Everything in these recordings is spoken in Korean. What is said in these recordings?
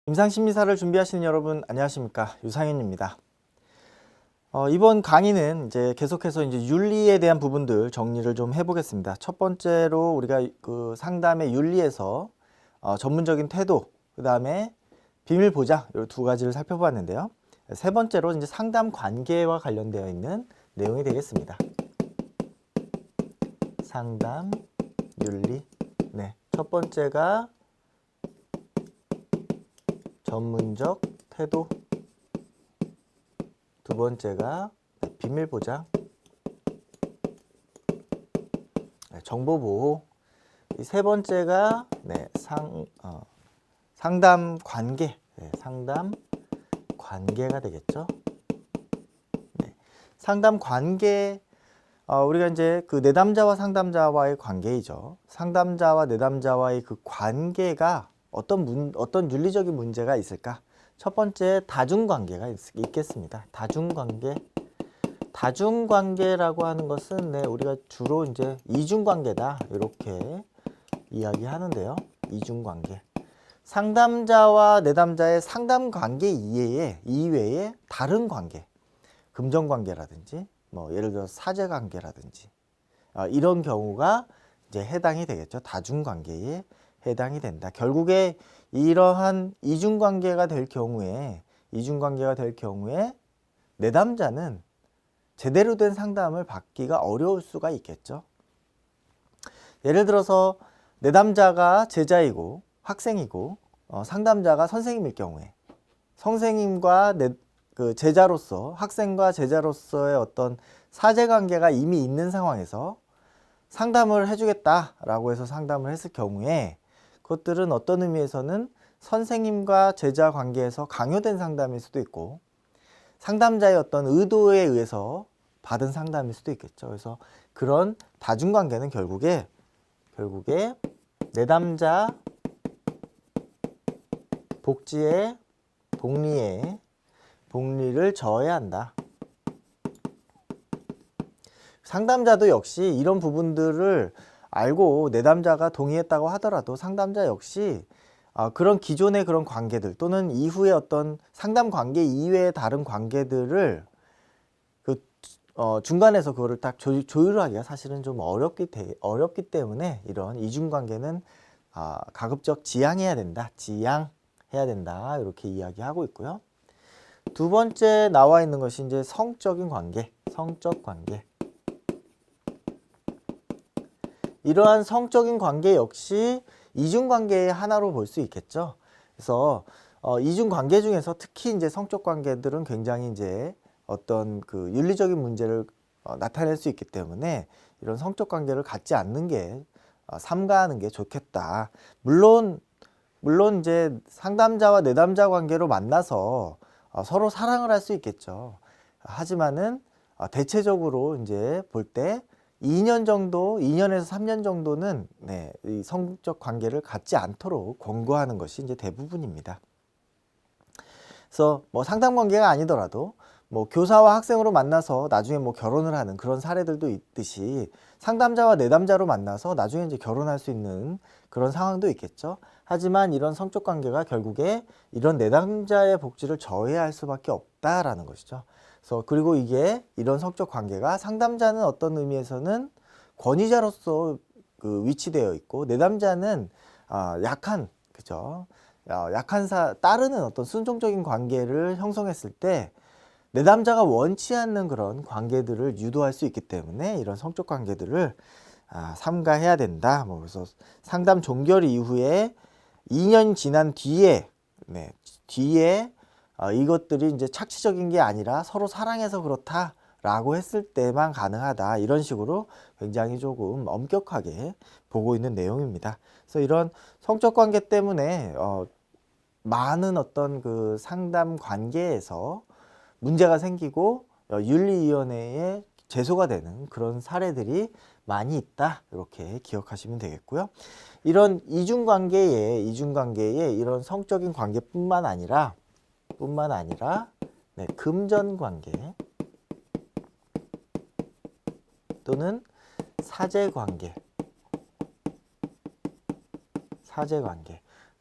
임상심리사를 준비하시는 여러분 안녕하십니까, 유상현입니다. 이번 강의는 이제 계속해서 이제 윤리에 대한 부분들 정리를 좀 해보겠습니다. 첫 번째로 우리가 그 상담의 윤리에서 전문적인 태도, 그 다음에 비밀 보장, 이 두 가지를 살펴봤는데요. 세 번째로 이제 상담 관계와 관련되어 있는 내용이 되겠습니다. 상담 윤리. 네, 첫 번째가 전문적 태도, 두 번째가 비밀 보장, 정보 보호, 이 세 번째가 상담 관계, 상담 관계가 되겠죠. 상담 관계, 우리가 이제 그 내담자와 상담자와의 관계이죠. 상담자와 내담자와의 그 관계가 어떤 윤리적인 문제가 있을까? 첫 번째, 다중관계가 있겠습니다. 다중관계. 다중관계라고 하는 것은 우리가 주로 이제 이중관계다, 이렇게 이야기하는데요. 이중관계. 상담자와 내담자의 상담관계 이외에 다른 관계, 금전관계라든지, 예를 들어 사제관계라든지, 이런 경우가 이제 해당이 되겠죠. 다중관계에 해당이 된다. 결국에 이러한 이중관계가 될 경우에 내담자는 제대로 된 상담을 받기가 어려울 수가 있겠죠. 예를 들어서 내담자가 제자이고 학생이고 상담자가 선생님일 경우에 선생님과 그 제자로서, 학생과 제자로서의 어떤 사제관계가 이미 있는 상황에서 상담을 해주겠다라고 해서 상담을 했을 경우에 그것들은 어떤 의미에서는 선생님과 제자 관계에서 강요된 상담일 수도 있고, 상담자의 어떤 의도에 의해서 받은 상담일 수도 있겠죠. 그래서 그런 다중관계는 결국에 내담자 복리를 저해야 한다. 상담자도 역시 이런 부분들을 알고 내담자가 동의했다고 하더라도 상담자 역시 그런 기존의 그런 관계들 또는 이후의 어떤 상담 관계 이외의 다른 관계들을 중간에서 그거를 딱 조율하기가 사실은 좀 어렵기 때문에 이런 이중관계는 가급적 지양해야 된다. 이렇게 이야기하고 있고요. 두 번째 나와 있는 것이 이제 성적인 관계, 성적 관계. 이러한 성적인 관계 역시 이중관계의 하나로 볼 수 있겠죠. 그래서 이중관계 중에서 특히 이제 성적 관계들은 굉장히 이제 어떤 그 윤리적인 문제를 나타낼 수 있기 때문에 이런 성적 관계를 갖지 않는 게 삼가하는 게 좋겠다. 물론 이제 상담자와 내담자 관계로 만나서 서로 사랑을 할 수 있겠죠. 하지만은 대체적으로 이제 볼 때 2년에서 3년 정도는 이 성적 관계를 갖지 않도록 권고하는 것이 이제 대부분입니다. 그래서 상담 관계가 아니더라도 교사와 학생으로 만나서 나중에 결혼을 하는 그런 사례들도 있듯이 상담자와 내담자로 만나서 나중에 이제 결혼할 수 있는 그런 상황도 있겠죠. 하지만 이런 성적 관계가 결국에 이런 내담자의 복지를 저해할 수밖에 없다라는 것이죠. 그리고 이런 성적 관계가 상담자는 어떤 의미에서는 권위자로서 위치되어 있고, 내담자는 따르는 어떤 순종적인 관계를 형성했을 때 내담자가 원치 않는 그런 관계들을 유도할 수 있기 때문에 이런 성적 관계들을 삼가해야 된다. 그래서 상담 종결 이후에 2년 지난 뒤에 이것들이 이제 착취적인 게 아니라 서로 사랑해서 그렇다라고 했을 때만 가능하다. 이런 식으로 굉장히 조금 엄격하게 보고 있는 내용입니다. 그래서 이런 성적 관계 때문에 많은 어떤 그 상담 관계에서 문제가 생기고 윤리위원회에 제소가 되는 그런 사례들이 많이 있다. 이렇게 기억하시면 되겠고요. 이런 이중관계에 이런 성적인 관계뿐만 아니라 금전관계 또는 사제관계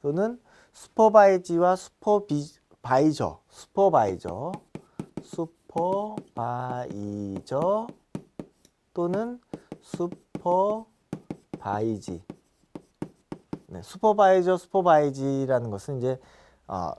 또는 슈퍼바이지와 슈퍼바이저 또는 슈퍼바이지. 네, 슈퍼바이저라는 것은 이제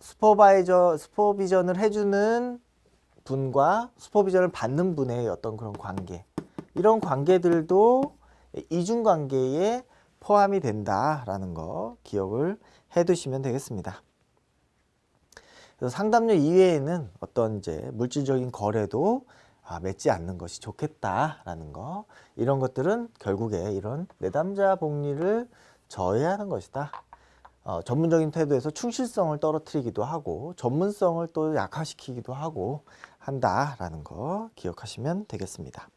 슈퍼비전을 해주는 분과 슈퍼비전을 받는 분의 어떤 그런 관계, 이런 관계들도 이중관계에 포함이 된다라는 거 기억을 해두시면 되겠습니다. 그래서 상담료 이외에는 어떤 이제 물질적인 거래도 맺지 않는 것이 좋겠다라는 거, 이런 것들은 결국에 이런 내담자 복리를 저해하는 것이다. 전문적인 태도에서 충실성을 떨어뜨리기도 하고 전문성을 또 약화시키기도 하고 한다라는 거 기억하시면 되겠습니다.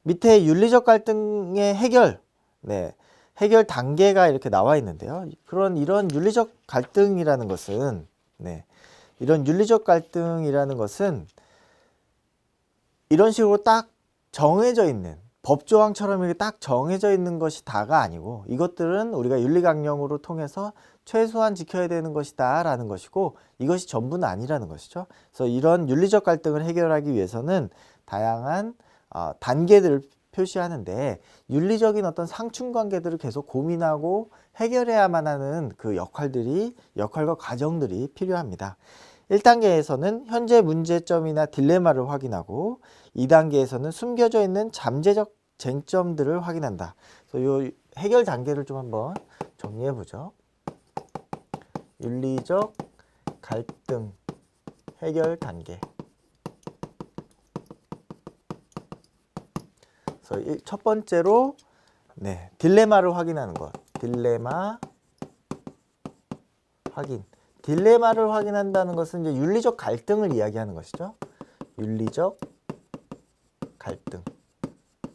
밑에 윤리적 갈등의 해결, 해결 단계가 이렇게 나와 있는데요. 이런 윤리적 갈등이라는 것은, 이런 윤리적 갈등이라는 것은 이런 식으로 딱 정해져 있는, 법조항처럼 이렇게 딱 정해져 있는 것이 다가 아니고, 이것들은 우리가 윤리강령으로 통해서 최소한 지켜야 되는 것이다 라는 것이고, 이것이 전부는 아니라는 것이죠. 그래서 이런 윤리적 갈등을 해결하기 위해서는 다양한 단계들을 표시하는데, 윤리적인 어떤 상충관계들을 계속 고민하고 해결해야만 하는 그 역할과 과정들이 필요합니다. 1단계에서는 현재 문제점이나 딜레마를 확인하고, 2단계에서는 숨겨져 있는 잠재적 쟁점들을 확인한다. 그래서 이 해결 단계를 좀 한번 정리해 보죠. 윤리적 갈등 해결 단계. 그래서 첫 번째로 딜레마를 확인하는 것. 딜레마 확인. 딜레마를 확인한다는 것은 이제 윤리적 갈등을 이야기하는 것이죠. 윤리적 갈등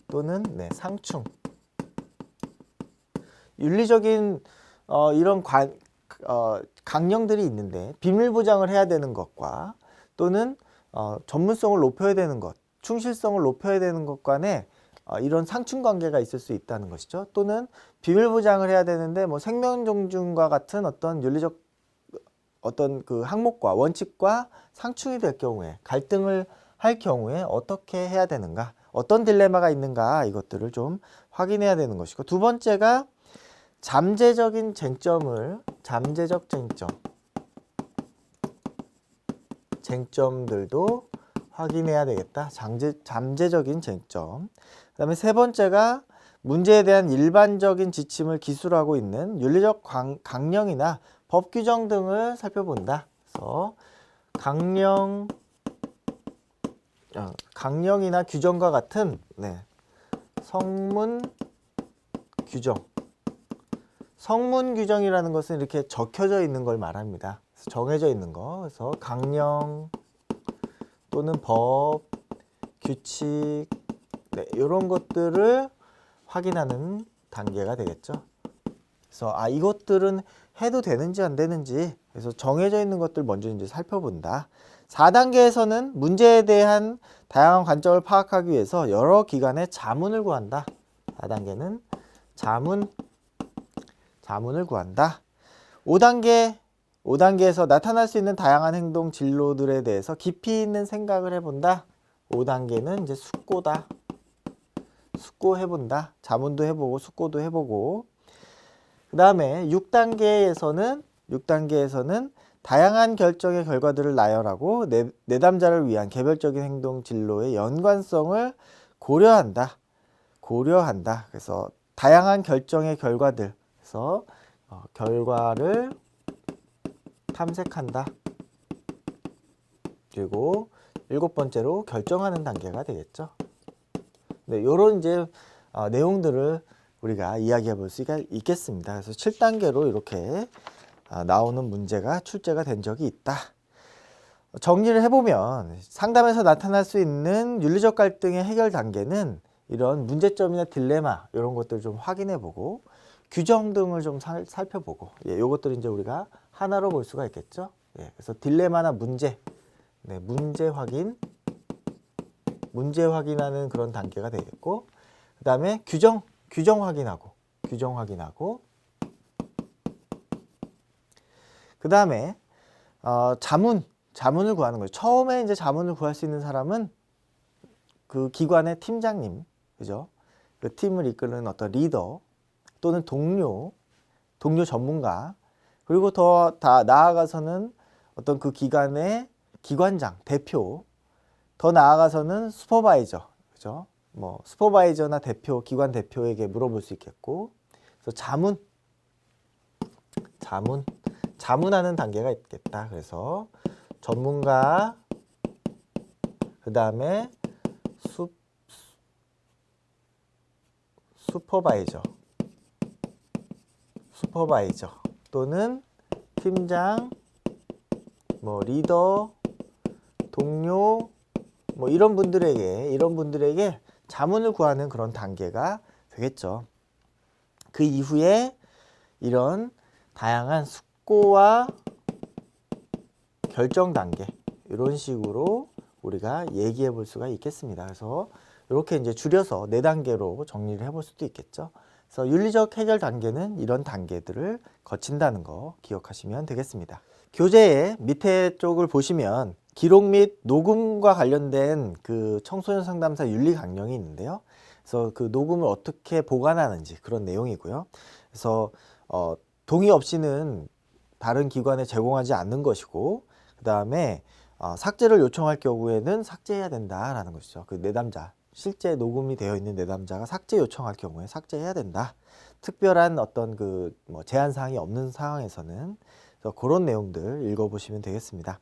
또는 상충. 윤리적인 이런 강령들이 있는데, 비밀 보장을 해야 되는 것과 또는 전문성을 높여야 되는 것, 충실성을 높여야 되는 것 간에 이런 상충 관계가 있을 수 있다는 것이죠. 또는 비밀 보장을 해야 되는데 생명 존중과 같은 어떤 윤리적 어떤 그 항목과 원칙과 상충이 될 경우에, 갈등을 할 경우에 어떻게 해야 되는가, 어떤 딜레마가 있는가, 이것들을 좀 확인해야 되는 것이고, 두 번째가 잠재적 쟁점들도 확인해야 되겠다. 잠재적인 쟁점. 그 다음에 세 번째가 문제에 대한 일반적인 지침을 기술하고 있는 윤리적 강령이나 법 규정 등을 살펴본다. 그래서 강령이나 규정과 같은 성문 규정이라는 것은 이렇게 적혀져 있는 걸 말합니다. 그래서 정해져 있는 거. 그래서 강령 또는 법, 규칙, 이런 것들을 확인하는 단계가 되겠죠. 그래서 이것들은 해도 되는지 안 되는지, 그래서 정해져 있는 것들 먼저 이제 살펴본다. 4단계에서는 문제에 대한 다양한 관점을 파악하기 위해서 여러 기관의 자문을 구한다. 4단계는 자문을 구한다. 5단계에서 나타날 수 있는 다양한 행동 진로들에 대해서 깊이 있는 생각을 해본다. 5단계는 이제 숙고다. 숙고해본다. 자문도 해보고 숙고도 해보고. 그 다음에 6단계에서는 다양한 결정의 결과들을 나열하고 내담자를 위한 개별적인 행동 진로의 연관성을 고려한다. 그래서 다양한 결정의 결과들, 그래서 결과를 탐색한다. 그리고 7번째로 결정하는 단계가 되겠죠. 이런 이제 내용들을 우리가 이야기해 볼 수가 있겠습니다. 그래서 7단계로 이렇게 나오는 문제가 출제가 된 적이 있다. 정리를 해보면 상담에서 나타날 수 있는 윤리적 갈등의 해결 단계는 이런 문제점이나 딜레마 이런 것들을 좀 확인해 보고, 규정 등을 좀 살펴보고, 요것들을 이제 우리가 하나로 볼 수가 있겠죠. 그래서 딜레마나 문제 확인하는 그런 단계가 되겠고, 그 다음에 규정 확인하고, 그 다음에 자문을 구하는 거죠. 처음에 이제 자문을 구할 수 있는 사람은 그 기관의 팀장님, 그죠? 그 팀을 이끄는 어떤 리더 또는 동료 전문가, 그리고 더 나아가서는 어떤 그 기관의 기관장, 대표, 더 나아가서는 슈퍼바이저, 그죠? 뭐 슈퍼바이저나 대표, 기관 대표에게 물어볼 수 있겠고, 그래서 자문하는 단계가 있겠다. 그래서 전문가, 그 다음에 슈퍼바이저 또는 팀장, 뭐 리더, 동료, 뭐 이런 분들에게 자문을 구하는 그런 단계가 되겠죠. 그 이후에 이런 다양한 숙고와 결정 단계, 이런 식으로 우리가 얘기해 볼 수가 있겠습니다. 그래서 이렇게 이제 줄여서 4단계로 정리를 해볼 수도 있겠죠. 그래서 윤리적 해결 단계는 이런 단계들을 거친다는 거 기억하시면 되겠습니다. 교재의 밑에 쪽을 보시면 기록 및 녹음과 관련된 그 청소년 상담사 윤리 강령이 있는데요. 그래서 그 녹음을 어떻게 보관하는지 그런 내용이고요. 그래서 동의 없이는 다른 기관에 제공하지 않는 것이고, 그 다음에 삭제를 요청할 경우에는 삭제해야 된다라는 것이죠. 그 내담자, 실제 녹음이 되어 있는 내담자가 삭제 요청할 경우에 삭제해야 된다. 특별한 어떤 그 뭐 제한 사항이 없는 상황에서는. 그래서 그런 내용들 읽어보시면 되겠습니다.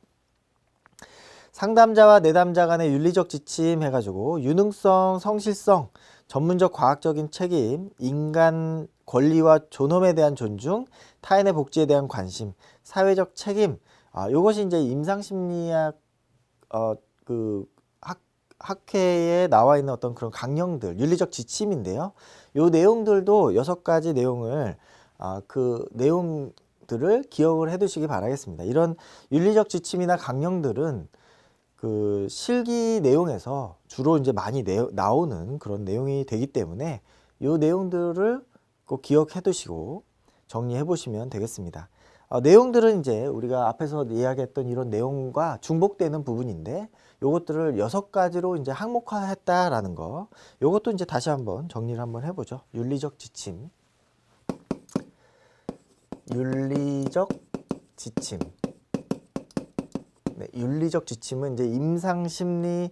상담자와 내담자 간의 윤리적 지침 해가지고 유능성, 성실성, 전문적 과학적인 책임, 인간 권리와 존엄에 대한 존중, 타인의 복지에 대한 관심, 사회적 책임. 요것이 이제 임상심리학 그 학회에 나와 있는 어떤 그런 강령들, 윤리적 지침인데요. 요 내용들도 6가지 내용을 그 내용들을 기억을 해 두시기 바라겠습니다. 이런 윤리적 지침이나 강령들은 그 실기 내용에서 주로 이제 많이 나오는 그런 내용이 되기 때문에 요 내용들을 꼭 기억해 두시고 정리해 보시면 되겠습니다. 내용들은 이제 우리가 앞에서 이야기했던 이런 내용과 중복되는 부분인데, 요것들을 6가지로 이제 항목화했다라는 거, 요것도 이제 다시 한번 정리를 한번 해보죠. 윤리적 지침. 네, 윤리적 지침은 이제 임상심리학자와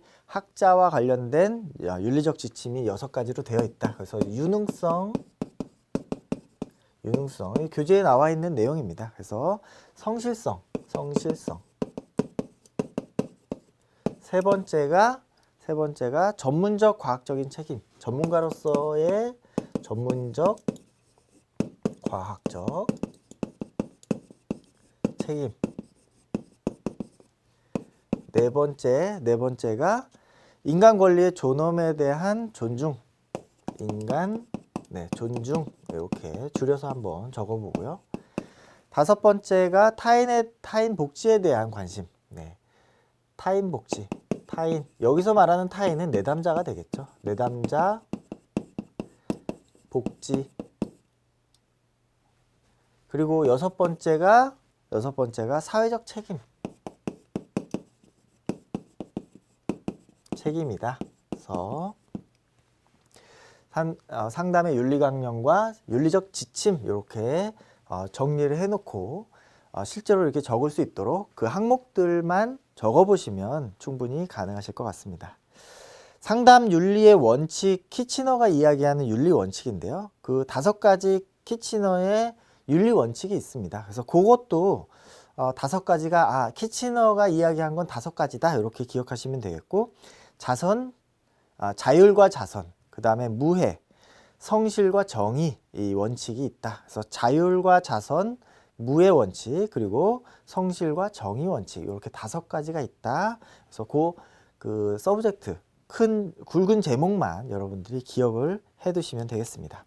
관련된 윤리적 지침이 6가지로 되어 있다. 그래서 유능성, 이 교재에 나와 있는 내용입니다. 그래서 성실성. 세 번째가 전문적 과학적인 책임. 전문가로서의 전문적 과학적 책임. 네 번째가 인간 권리의 존엄에 대한 존중. 존중. 이렇게 줄여서 한번 적어보고요. 5번째가 타인 복지에 대한 관심. 네, 타인 복지. 여기서 말하는 타인은 내담자가 되겠죠. 내담자 복지. 그리고 6번째가 사회적 책임이다. 그래서 상담의 윤리강령과 윤리적 지침 이렇게 정리를 해놓고 실제로 이렇게 적을 수 있도록 그 항목들만 적어보시면 충분히 가능하실 것 같습니다. 상담 윤리의 원칙, 키치너가 이야기하는 윤리 원칙인데요. 그 5가지 키치너의 윤리 원칙이 있습니다. 그래서 그것도 5가지가 키치너가 이야기한 건 5가지다 이렇게 기억하시면 되겠고, 자율과 자선, 그 다음에 무해, 성실과 정의, 이 원칙이 있다. 그래서 자율과 자선, 무해 원칙, 그리고 성실과 정의 원칙, 이렇게 5가지가 있다. 그래서 그 서브젝트, 굵은 제목만 여러분들이 기억을 해 두시면 되겠습니다.